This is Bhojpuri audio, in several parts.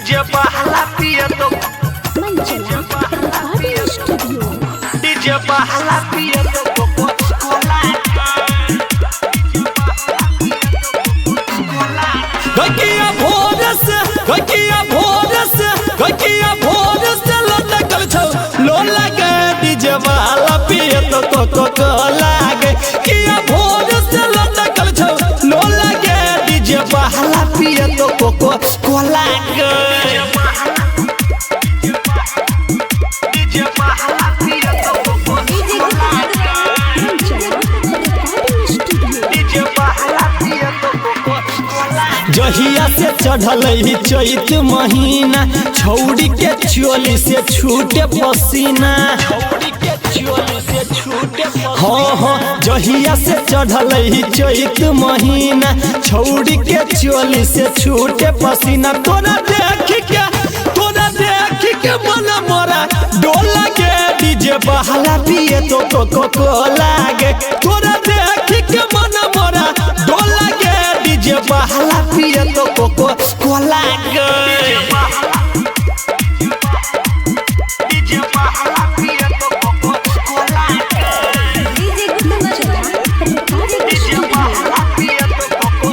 डीजे बहला पिया तो डीजे बहला पिया तो गकिया भोर से लटकल छौ लोला के डीजे वाला पिए तो कोला गे किया भोर से लटकल छौ लोला के डीजे वाला पिए तो कोला गे डीजे बहला पिया तो डीजे बहला पिया तो जहिया से चढ़ल चैत महीना छौड़ी के चोली से छूटे पसीना हाँ जहिया से चढ़ल चैत महीना छौड़ी के चोली से छूटे पसीना तोरा देख के मन मोरा डोला के डीजे बहला पिए तो कोला गे तोरा देख के मन मोरा डोला के डीजे बहला पिए तो कोला गे डीजे बहला पिया तो डीजे बहला पिया तो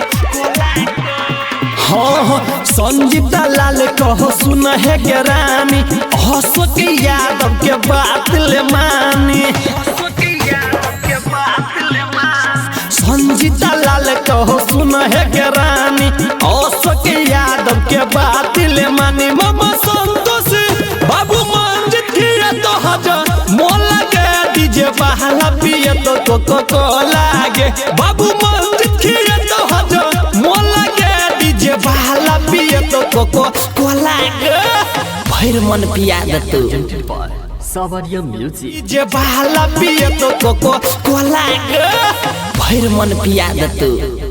हाँ संजीता लाल कहो सुन है के रानी हंसो के यादव के बात ले मानी संजीता लाल कहो सुन है के रानी हंसो के यादव के बात ले मानी मामा संतोष बाबू मंजित किया तो हजा मोला के डीजे बहला पिए तो कोला गे बाबू मंजित किया तो हजा मोला के डीजे बहला पिए तो कोला गे भैर मन पिया दे तू सावरिया म्यूजिक डीजे बहला पिए तो कोला गे भैर मन पिया दे तू